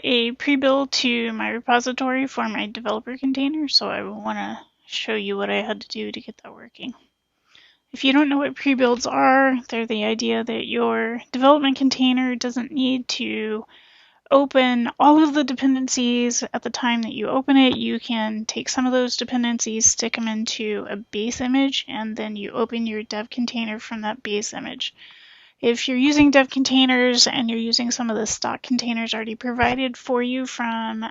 a pre-build to my repository for my developer container, so I want to show you what I had to do to get that working. If you don't know what pre-builds are, they're the idea that your development container doesn't need to open all of the dependencies at the time that you open it. You can take some of those dependencies, stick them into a base image, and then you open your dev container from that base image. If you're using dev containers and you're using some of the stock containers already provided for you from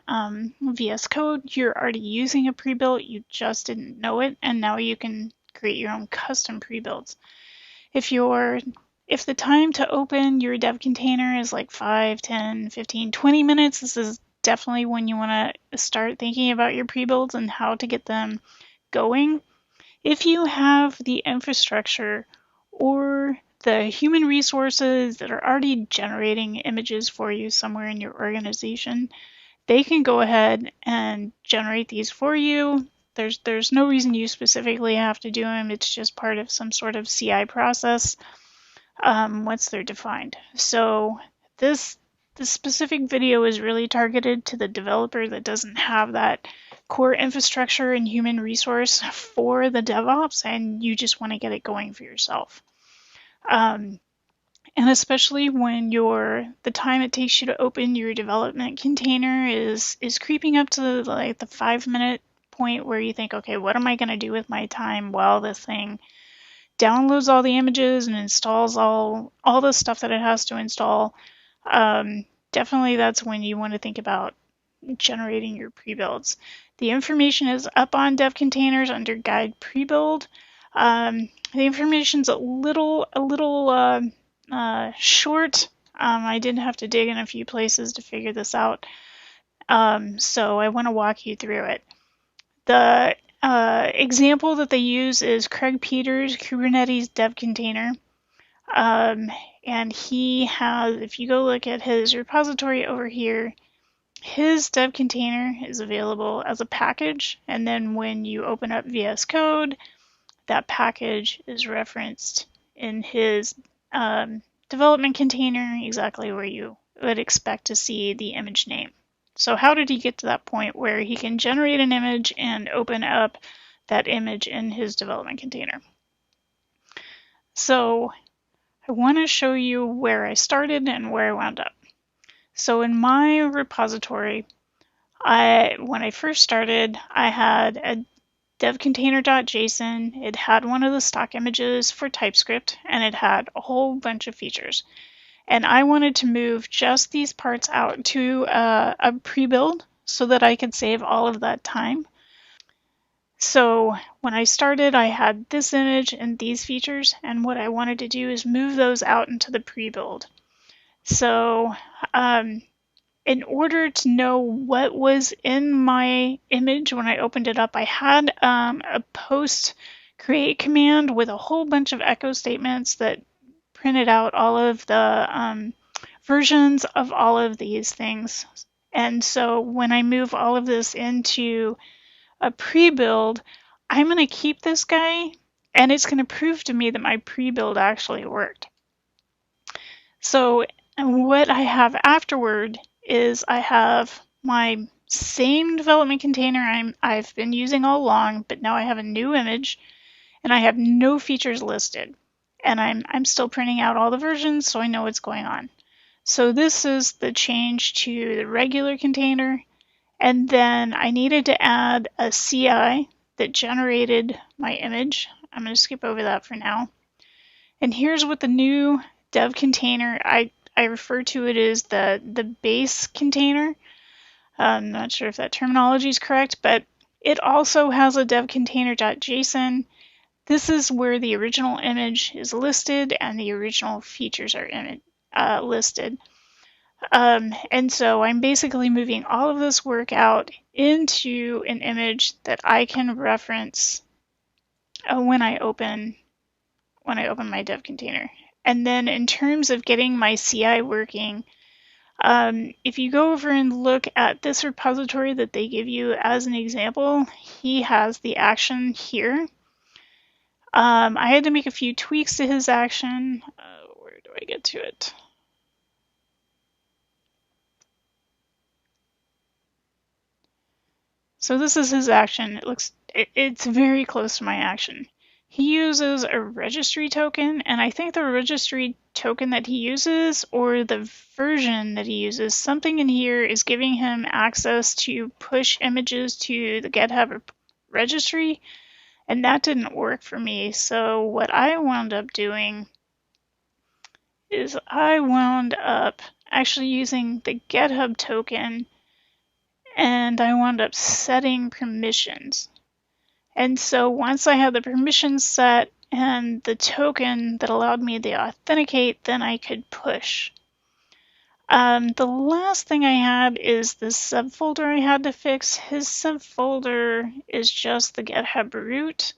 VS Code, you're already using a pre-built, you just didn't know it, and now you can create your own custom pre-builds. If the time to open your dev container is like 5, 10, 15, 20 minutes, this is definitely when you want to start thinking about your pre-builds and how to get them going. If you have the infrastructure or the human resources that are already generating images for you somewhere in your organization, they can go ahead and generate these for you. There's no reason you specifically have to do them. It's just part of some sort of CI process once they're defined. So this specific video is really targeted to the developer that doesn't have that core infrastructure and human resource for the DevOps, and you just want to get it going for yourself. And especially when the time it takes you to open your development container is creeping up to like the 5-minute point where you think, okay, what am I going to do with my time while this thing downloads all the images and installs all the stuff that it has to install. Definitely that's when you want to think about generating your pre-builds. The information is up on dev containers under guide pre-build. The information's a little short. I did have to dig in a few places to figure this out. So I want to walk you through it. The example that they use is Craig Peters' Kubernetes dev container. And he has, if you go look at his repository over here, his dev container is available as a package. And then when you open up VS Code, that package is referenced in his development container exactly where you would expect to see the image name. So how did he get to that point where he can generate an image and open up that image in his development container? So I want to show you where I started and where I wound up. So in my repository, when I first started, I had a devcontainer.json. It had one of the stock images for TypeScript, and it had a whole bunch of features. And I wanted to move just these parts out to a pre-build so that I could save all of that time. So when I started, I had this image and these features, and what I wanted to do is move those out into the pre-build. So in order to know what was in my image when I opened it up, I had a post create command with a whole bunch of echo statements that printed out all of the versions of all of these things. And so when I move all of this into a pre-build, I'm going to keep this guy, and it's going to prove to me that my pre-build actually worked. So what I have afterward is I have my same development container I've been using all along, but now I have a new image, and I have no features listed. And I'm still printing out all the versions, so I know what's going on. So this is the change to the regular container. And then I needed to add a CI that generated my image. I'm going to skip over that for now. And here's what the new dev container, I refer to it as the base container. I'm not sure if that terminology is correct, but it also has a devcontainer.json. This is where the original image is listed and the original features are listed. And so I'm basically moving all of this work out into an image that I can reference when I open my dev container. And then in terms of getting my CI working, if you go over and look at this repository that they give you as an example, he has the action here. I had to make a few tweaks to his action. Where do I get to it? So this is his action. It's very close to my action. He uses a registry token, and I think the registry token that he uses, or the version that he uses, something in here is giving him access to push images to the GitHub registry, and that didn't work for me. So what I wound up doing is I wound up actually using the GitHub token, and I wound up setting permissions. And so once I had the permissions set and the token that allowed me to authenticate, then I could push. The last thing I had is the subfolder I had to fix. His subfolder is just the GitHub root,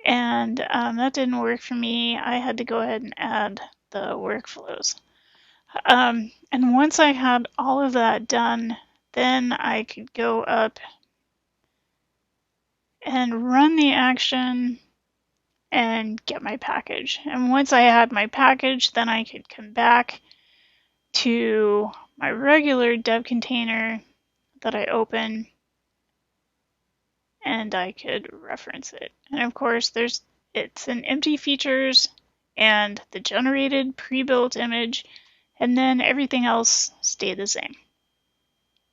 and that didn't work for me. I had to go ahead and add the workflows. And once I had all of that done, then I could go up and run the action and get my package. And once I had my package, then I could come back to my regular dev container that I open, and I could reference it. And of course, it's an empty features and the generated pre-built image, and then everything else stayed the same.